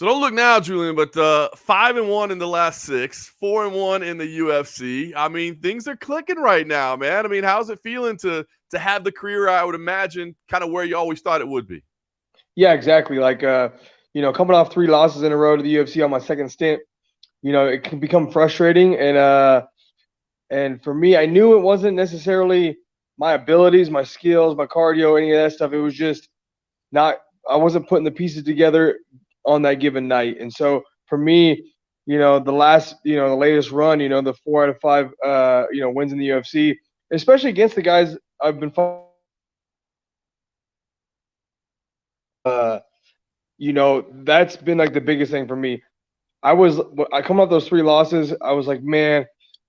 So don't look now, Julian, but 5-1 in the last 6, 4-1 in the UFC. I mean, things are clicking right now, man. I mean, how's it feeling to have the career I would imagine kind of where you always thought it would be? Yeah, exactly. Coming off 3 losses in a row to the UFC on my second stint, it can become frustrating. And for me, I knew it wasn't necessarily my abilities, my skills, my cardio, any of that stuff. It was just not. I wasn't putting the pieces together on that given night. And so for me, the latest run, the 4 out of 5, wins in the UFC, especially against the guys I've been that's been like the biggest thing for me. I come off those 3 losses. I was like, man,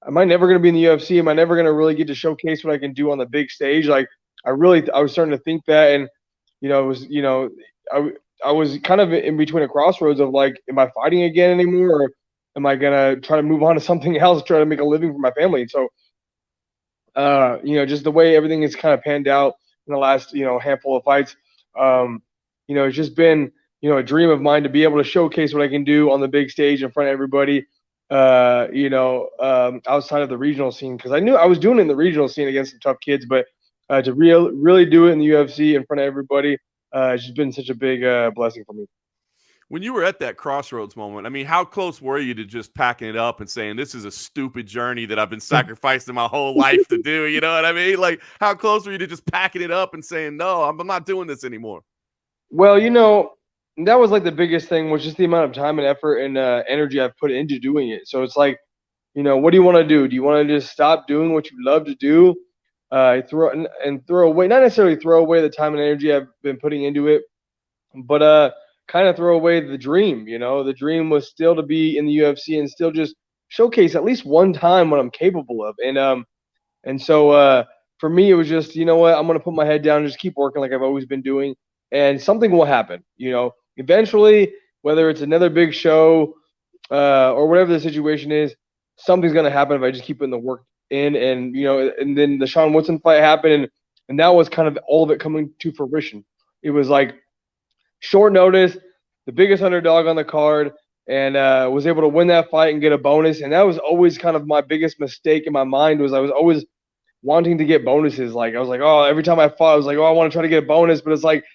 am I never going to be in the UFC? Am I never going to really get to showcase what I can do on the big stage? Like, I was starting to think that, and it was, I was kind of in between a crossroads of like, am I fighting again anymore, or am I gonna try to move on to something else, try to make a living for my family? And so, just the way everything is kind of panned out in the last, handful of fights, um, it's just been, a dream of mine to be able to showcase what I can do on the big stage in front of everybody, outside of the regional scene, because I knew I was doing it in the regional scene against some tough kids, but to really do it in the UFC in front of everybody, it's just been such a big blessing for me. When you were at that crossroads moment, I mean, how close were you to just packing it up and saying, this is a stupid journey that I've been sacrificing my whole life to do? You know what I mean? Like, how close were you to just packing it up and saying, no, I'm not doing this anymore? Well, that was like the biggest thing, was just the amount of time and effort and energy I've put into doing it. So it's like, what do you want to do? Do you want to just stop doing what you love to do, throw away, not necessarily throw away the time and energy I've been putting into it, but kind of throw away the dream. The dream was still to be in the UFC and still just showcase at least one time what I'm capable of. And so for me, it was just, what, I'm gonna put my head down and just keep working like I've always been doing, and something will happen. Eventually, whether it's another big show or whatever the situation is, something's gonna happen if I just keep putting the work in. And then the Sean Woodson fight happened, and that was kind of all of it coming to fruition. It was like short notice, the biggest underdog on the card, and was able to win that fight and get a bonus. And that was always kind of my biggest mistake in my mind, was I was always wanting to get bonuses. Like, I was like, oh, every time I fought, I was like, oh, I want to try to get a bonus, but it's like,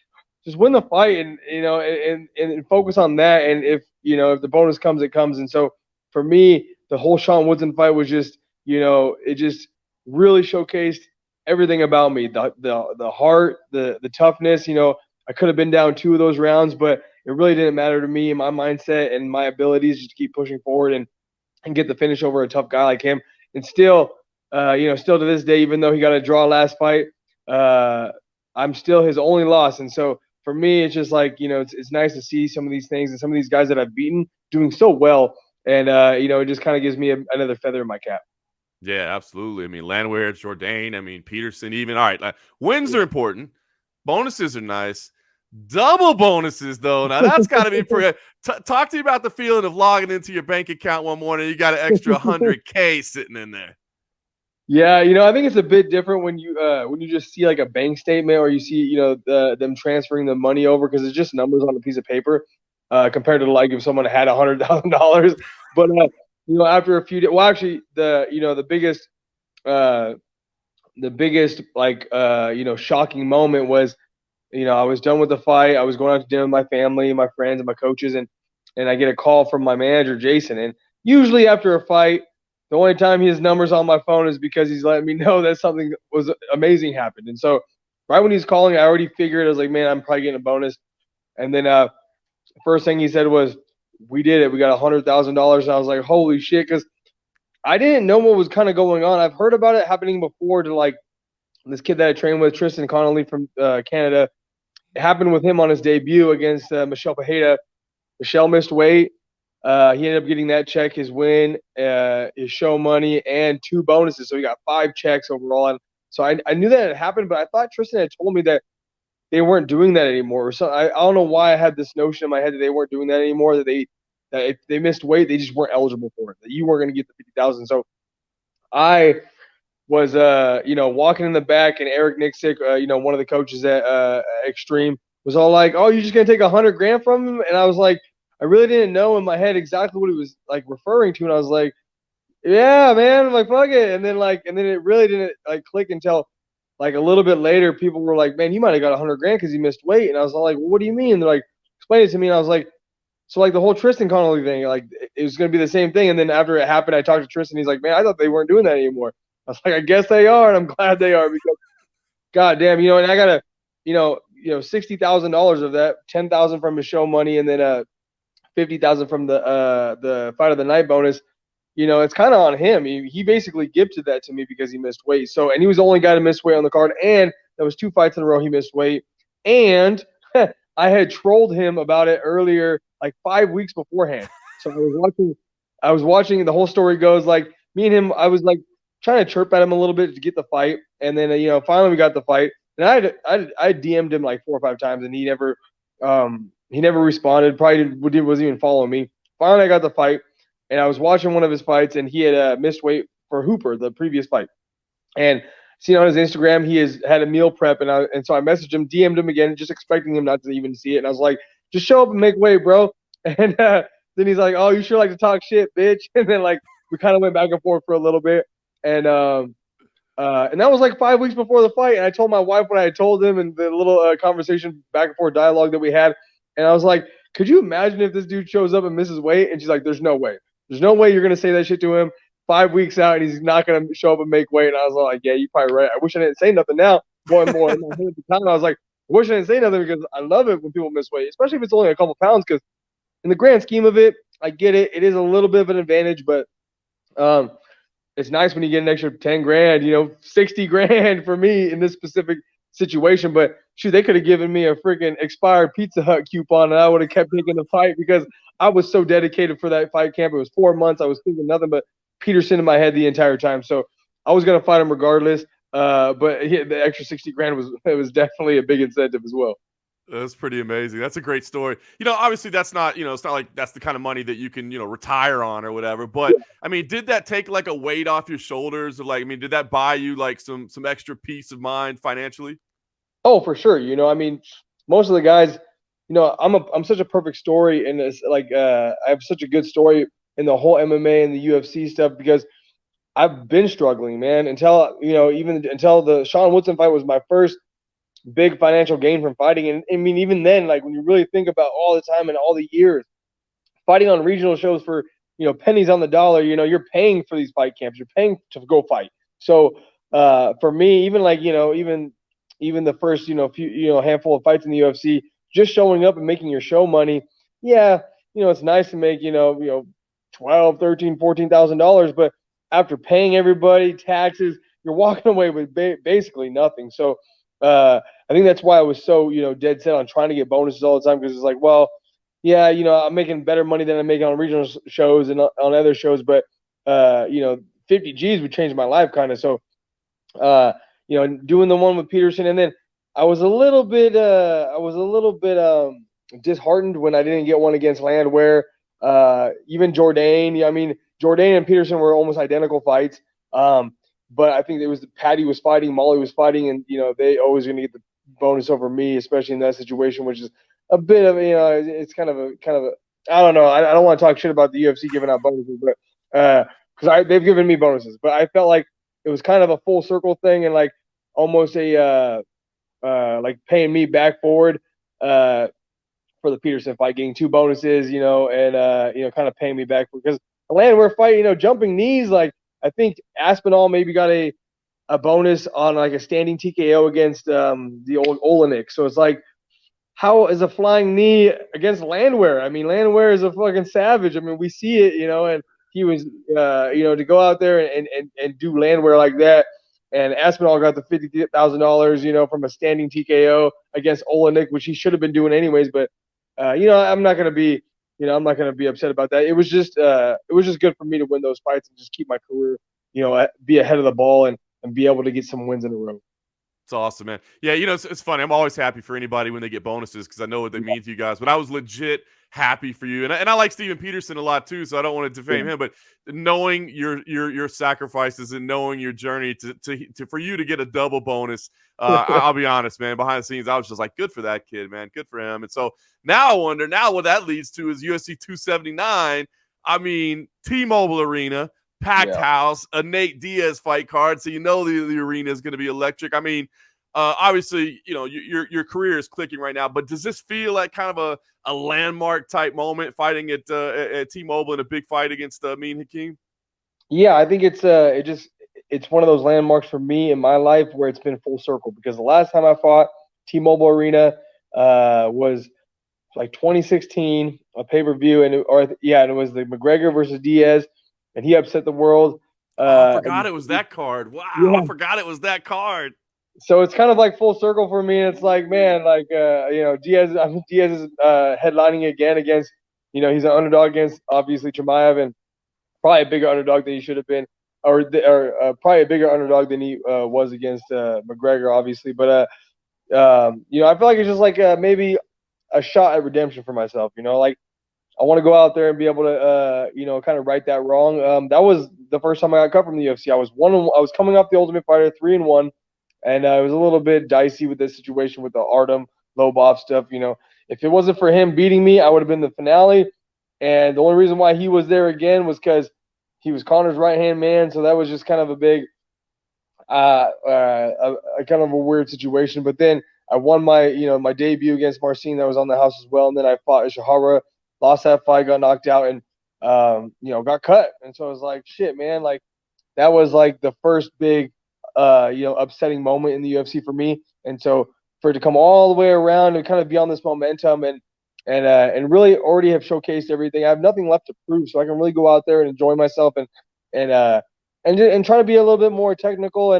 just win the fight, and focus on that. And if the bonus comes, it comes. And so for me, the whole Sean Woodson fight was just, it just really showcased everything about me, the heart, the toughness. I could have been down 2 of those rounds, but it really didn't matter to me and my mindset and my abilities just to keep pushing forward and get the finish over a tough guy like him. And still, still to this day, even though he got a draw last fight, I'm still his only loss. And so for me, it's just like, it's nice to see some of these things and some of these guys that I've beaten doing so well. And, it just kind of gives me another feather in my cap. Yeah, absolutely. I mean, Landwehr, Jourdain, I mean, Peterson, even. All right, wins are important. Bonuses are nice. Double bonuses, though. Now, that's got to be pretty. Talk to me about the feeling of logging into your bank account one morning. You got an extra 100K sitting in there. Yeah, I think it's a bit different when you just see like a bank statement, or you see them transferring the money over, because it's just numbers on a piece of paper, compared to like if someone had $100,000. But after a few days, well, actually, the biggest like shocking moment was, I was done with the fight. I was going out to dinner with my family, my friends, and my coaches, and I get a call from my manager, Jason. And usually after a fight, the only time his number's on my phone is because he's letting me know that something was amazing happened. And so right when he's calling, I already figured, I was like, man, I'm probably getting a bonus. And then the first thing he said was, we did it. We got $100,000. And I was like, holy shit, because I didn't know what was kind of going on. I've heard about it happening before to like this kid that I trained with, Tristan Connolly from Canada. It happened with him on his debut against Michel Pereira. Michel missed weight. He ended up getting that check, his win, his show money, and 2 bonuses. So he got 5 checks overall. And so I knew that it happened, but I thought Tristan had told me that they weren't doing that anymore. So I don't know why I had this notion in my head that they weren't doing that anymore, that if they missed weight, they just weren't eligible for it, that you weren't going to get the 50,000. So I was, walking in the back, and Eric Nixick, one of the coaches at Extreme, was all like, "Oh, you're just gonna take $100,000 from him?" And I was like, I really didn't know in my head exactly what he was like referring to, and I was like, yeah, man, I'm like fuck it, and then it really didn't like click until like a little bit later. People were like, man, you might have got 100 grand because he missed weight, and I was like, well, what do you mean? And they're like, explain it to me, and I was like, so like the whole Tristan Connolly thing, like it was gonna be the same thing, and then after it happened, I talked to Tristan. He's like, man, I thought they weren't doing that anymore. I was like, I guess they are, and I'm glad they are because God damn, and I gotta, $60,000 of that, 10,000 from his show money, and then 50,000 from the fight of the night bonus. It's kind of on him. He basically gifted that to me because he missed weight. So, and he was the only guy to miss weight on the card, and that was 2 fights in a row he missed weight. And I had trolled him about it earlier, like 5 weeks beforehand. So I was watching. The whole story goes like me and him. I was like trying to chirp at him a little bit to get the fight, and then finally we got the fight. And I DM'd him like 4 or 5 times, and he never responded. Probably wasn't even following me. Finally, I got the fight, and I was watching one of his fights, and he had missed weight for Hooper, the previous fight. And seen on his Instagram, he has had a meal prep, and so I messaged him, DM'd him again, just expecting him not to even see it. And I was like, just show up and make weight, bro. And then he's like, oh, you sure like to talk shit, bitch. And then like we kind of went back and forth for a little bit, and that was like 5 weeks before the fight. And I told my wife what I had told him and the little conversation back and forth dialogue that we had. And I was like, could you imagine if this dude shows up and misses weight? And she's like, there's no way. There's no way you're going to say that shit to him 5 weeks out and he's not going to show up and make weight. And I was like, yeah, you're probably right. I wish I didn't say nothing now. More and more. In my head at the time, I was like, I wish I didn't say nothing because I love it when people miss weight, especially if it's only a couple pounds. Because in the grand scheme of it, I get it. It is a little bit of an advantage, but it's nice when you get an extra 10 grand, 60 grand for me in this specific situation. But shoot, they could have given me a freaking expired Pizza Hut coupon and I would have kept taking the fight because I was so dedicated for that fight camp. It was 4 months. I was thinking nothing but Peterson in my head the entire time. So I was going to fight him regardless. But the extra 60 grand was definitely a big incentive as well. That's pretty amazing. That's a great story. Obviously that's not, it's not like that's the kind of money that you can, retire on or whatever. But I mean, did that take like a weight off your shoulders? Or like, I mean, did that buy you like some extra peace of mind financially? Oh, for sure. I mean, most of the guys, I'm such a perfect story, and it's like I have such a good story in the whole MMA and the UFC stuff because I've been struggling, man, until even until the Sean Woodson fight was my first big financial gain from fighting. And I mean, even then, like when you really think about all the time and all the years fighting on regional shows for pennies on the dollar, you're paying for these fight camps, you're paying to go fight. So for me, even like even the first few handful of fights in the UFC, just showing up and making your show money, yeah, it's nice to make 12, 13, $14,000, but after paying everybody taxes, you're walking away with basically nothing. So I think that's why I was so dead set on trying to get bonuses all the time, because it's like, well, yeah, I'm making better money than I'm making on regional shows and on other shows, but 50 G's would change my life kind of. So doing the one with Peterson, and then I was a little bit disheartened when I didn't get one against Landwehr. Even Jourdain, I mean, Jourdain and Peterson were almost identical fights. But I think it was Patty was fighting, Molly was fighting, and they always going to get the bonus over me, especially in that situation, which is a bit of it's kind of a I don't know. I don't want to talk shit about the UFC giving out bonuses, but because they've given me bonuses, but I felt like it was kind of a full circle thing and like almost a like paying me back forward for the Peterson fight, getting 2 bonuses, and kind of paying me back because the Landwehr fight, jumping knees, like I think Aspinall maybe got a bonus on like a standing TKO against the old Olenek. So it's like, how is a flying knee against Landwehr? I mean, Landwehr is a fucking savage. I mean, we see it, and he was, to go out there and do Landwehr like that. And Aspinall got the $50,000, from a standing TKO against Olenek, which he should have been doing anyways. But, I'm not going to be, I'm not going to be upset about that. It was just good for me to win those fights and just keep my career, be ahead of the ball and be able to get some wins in a row. It's awesome, man. Yeah, it's funny. I'm always happy for anybody when they get bonuses because I know what they mean to you guys. But I was legit happy for you, and I like Steven Peterson a lot too. So I don't want to defame him, but knowing your sacrifices and knowing your journey to for you to get a double bonus, I'll be honest, man. Behind the scenes, I was just like, good for that kid, man. Good for him. And so now I wonder, now what that leads to is UFC 279. I mean, T-Mobile Arena, packed Yeah. house, a Nate Diaz fight card, so the arena is going to be electric. I mean, obviously, your career is clicking right now, but does this feel like kind of a landmark type moment fighting at T-Mobile in a big fight against me and Hakeem? Yeah, I think it's one of those landmarks for me in my life where it's been full circle, because the last time I fought T-Mobile Arena was like 2016, a pay-per-view, and it was the McGregor versus Diaz, and he upset the world. I forgot it was that card. Wow, Yeah. I forgot it was that card. So it's kind of like full circle for me. It's like, man, like Diaz is headlining again against, he's an underdog against obviously Chimaev, and probably a bigger underdog than he should have been, or probably a bigger underdog than he was against McGregor, obviously. But I feel like it's just like maybe a shot at redemption for myself. Like I want to go out there and be able to kind of right that wrong. That was the first time I got cut from the UFC. I was coming off the Ultimate Fighter 3-1, and it was a little bit dicey with this situation with the Artem Lobov stuff. If it wasn't for him beating me, I would have been the finale. And the only reason why he was there again was because he was Connor's right-hand man. So that was just kind of a big, a kind of a weird situation. But then I won my debut against Marcin that was on the house as well. And then I fought Ishihara, lost that fight, got knocked out, and got cut. And so I was like, shit, man, like that was like the first big upsetting moment in the UFC for me. And so for it to come all the way around and kind of be on this momentum and really already have showcased everything, I have nothing left to prove. So I can really go out there and enjoy myself and try to be a little bit more technical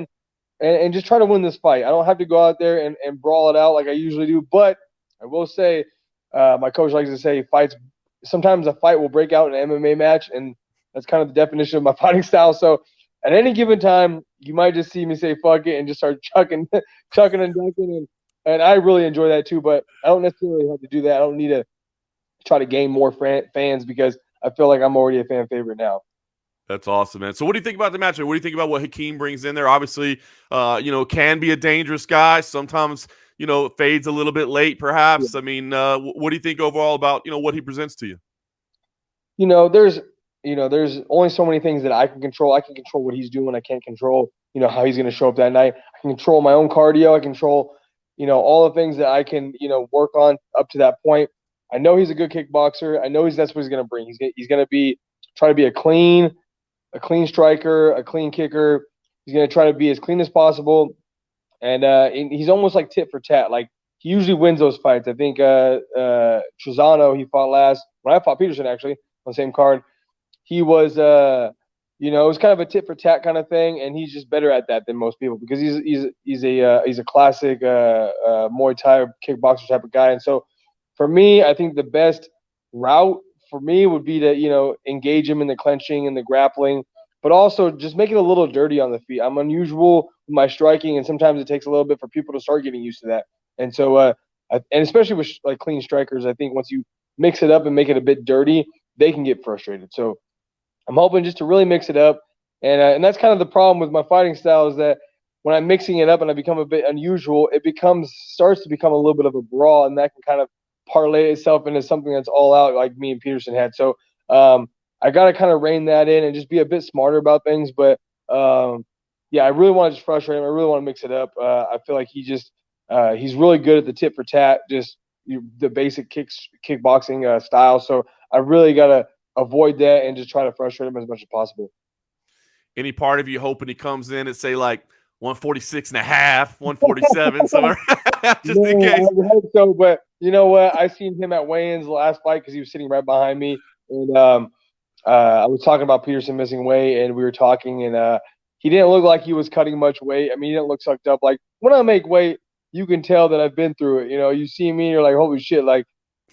and just try to win this fight. I don't have to go out there and brawl it out like I usually do. But I will say, my coach likes to say sometimes a fight will break out in an MMA match, and that's kind of the definition of my fighting style. So at any given time, you might just see me say fuck it and just start chucking and dunking, and I really enjoy that too. But I don't necessarily have to do that. I don't need to try to gain more fans because I feel like I'm already a fan favorite now. That's awesome, man. So what do you think about the matchup? What do you think about what Hakeem brings in there? Obviously, can be a dangerous guy. Sometimes, fades a little bit late, perhaps. I mean, what do you think overall about, what he presents to you? There's only so many things that I can control. I can control what he's doing. I can't control, how he's going to show up that night. I can control my own cardio. I control, all the things that I can, work on up to that point. I know he's a good kickboxer. I know that's what he's going to bring. He's going to try to be a clean striker, a clean kicker. He's going to try to be as clean as possible. And he's almost like tit for tat. Like he usually wins those fights. I think Trezano, he fought last. When I fought Peterson, actually, on the same card, he was, it was kind of a tit for tat kind of thing. And he's just better at that than most people because he's a classic Muay Thai kickboxer type of guy. And so for me, I think the best route for me would be to, engage him in the clenching and the grappling, but also just make it a little dirty on the feet. I'm unusual with my striking, and sometimes it takes a little bit for people to start getting used to that. And so, and especially with like clean strikers, I think once you mix it up and make it a bit dirty, they can get frustrated. So I'm hoping just to really mix it up. And that's kind of the problem with my fighting style is that when I'm mixing it up and I become a bit unusual, it starts to become a little bit of a brawl, and that can kind of parlay itself into something that's all out like me and Peterson had. So I got to kind of rein that in and just be a bit smarter about things. But I really want to just frustrate him. I really want to mix it up. I feel like he's really good at the tit for tat, just the basic kickboxing style. So I really got to avoid that and just try to frustrate him as much as possible. Any part of you hoping he comes in at say like 146 and a half, 147, somewhere, just in case? I hope so, but you know what? I seen him at weigh-ins last fight because he was sitting right behind me, and I was talking about Peterson missing weight, and we were talking, and he didn't look like he was cutting much weight. I mean, he didn't look sucked up. Like when I make weight, you can tell that I've been through it. You see me, you're like, holy shit! Like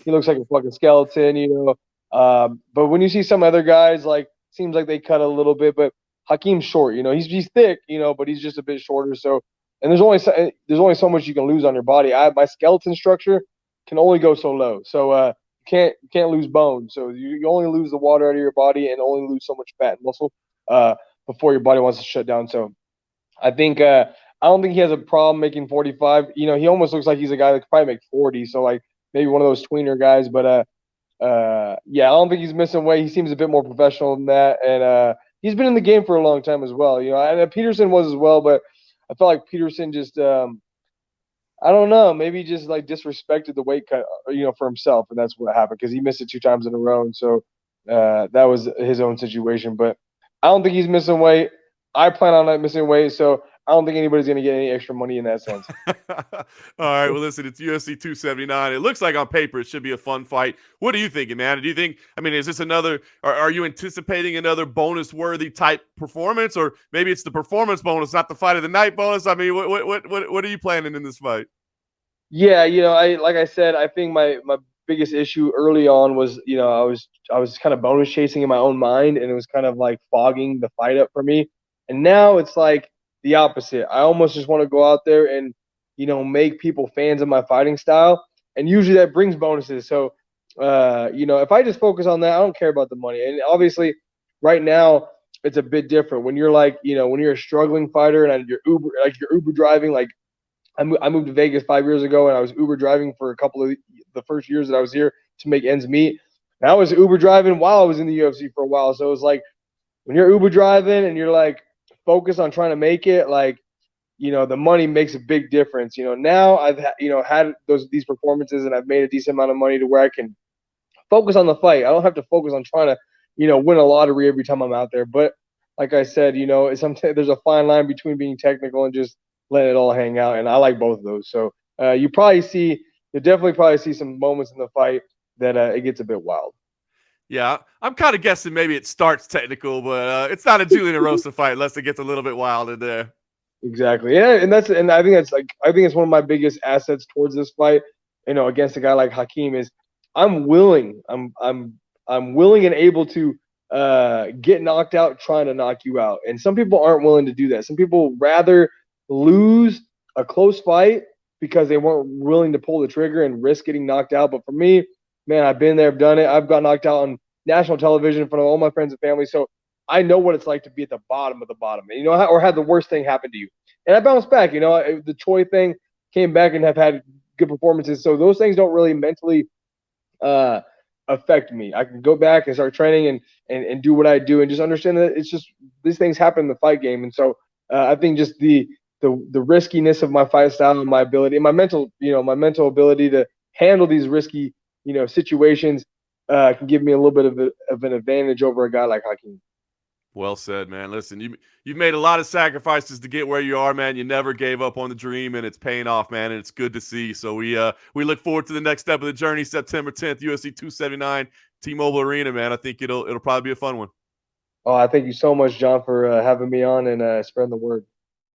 he looks like a fucking skeleton. But when you see some other guys, like seems like they cut a little bit, but Hakeem's short. He's thick, but he's just a bit shorter. So and there's only so much you can lose on your body. My skeleton structure can only go so low, so you can't lose bone. So you only lose the water out of your body and only lose so much fat and muscle uh, before your body wants to shut down. So I think I don't think he has a problem making 45. He almost looks like he's a guy that could probably make 40. So like maybe one of those tweener guys, but yeah, I don't think he's missing weight. He seems a bit more professional than that, and he's been in the game for a long time as well. And Peterson was as well, but I felt like Peterson just I don't know, maybe just like disrespected the weight cut, for himself, and that's what happened because he missed it 2 times in a row, and so that was his own situation. But I don't think he's missing weight. I plan on not missing weight, so I don't think anybody's going to get any extra money in that sense. All right. Well, listen, it's UFC 279. It looks like on paper it should be a fun fight. What are you thinking, man? Do you think, I mean, is this another, are you anticipating another bonus worthy type performance, or maybe it's the performance bonus, not the fight of the night bonus? I mean, what are you planning in this fight? Yeah, like I said, I think my biggest issue early on was, I was kind of bonus chasing in my own mind, and it was kind of like fogging the fight up for me. And now it's like the opposite. I almost just want to go out there and, make people fans of my fighting style, and usually that brings bonuses. So, if I just focus on that, I don't care about the money. And obviously, right now it's a bit different when you're like, when you're a struggling fighter and you're Uber driving, like I moved to Vegas 5 years ago, and I was Uber driving for a couple of the first years that I was here to make ends meet. And I was Uber driving while I was in the UFC for a while. So it was like when you're Uber driving and you're like focused on trying to make it, like, the money makes a big difference. Now I've had these performances, and I've made a decent amount of money to where I can focus on the fight. I don't have to focus on trying to, win a lottery every time I'm out there. But like I said, sometimes there's a fine line between being technical and just letting it all hang out. And I like both of those. So you'll definitely probably see some moments in the fight that it gets a bit wild. Yeah, I'm kind of guessing maybe it starts technical, but it's not a Julian Erosa fight unless it gets a little bit wild in there. Exactly. Yeah, and I think it's one of my biggest assets towards this fight, against a guy like Hakeem is I'm willing and able to get knocked out trying to knock you out. And some people aren't willing to do that. Some people rather lose a close fight because they weren't willing to pull the trigger and risk getting knocked out. But for me, man, I've been there, I've done it. I've got knocked out on national television in front of all my friends and family. So I know what it's like to be at the bottom of the bottom, and, or have the worst thing happen to you. And I bounced back. The Choi thing came back and have had good performances. So those things don't really mentally affect me. I can go back and start training and do what I do and just understand that it's just these things happen in the fight game. And so I think just the riskiness of my fight style and my ability and my mental ability to handle these risky, situations can give me a little bit of an advantage over a guy like Hakeem. Well said, man. Listen, you've made a lot of sacrifices to get where you are, man. You never gave up on the dream, and it's paying off, man. And it's good to see. So we look forward to the next step of the journey, September 10th, UFC 279, T-Mobile Arena, man. I think it'll probably be a fun one. Oh, I thank you so much, John, for having me on and spreading the word.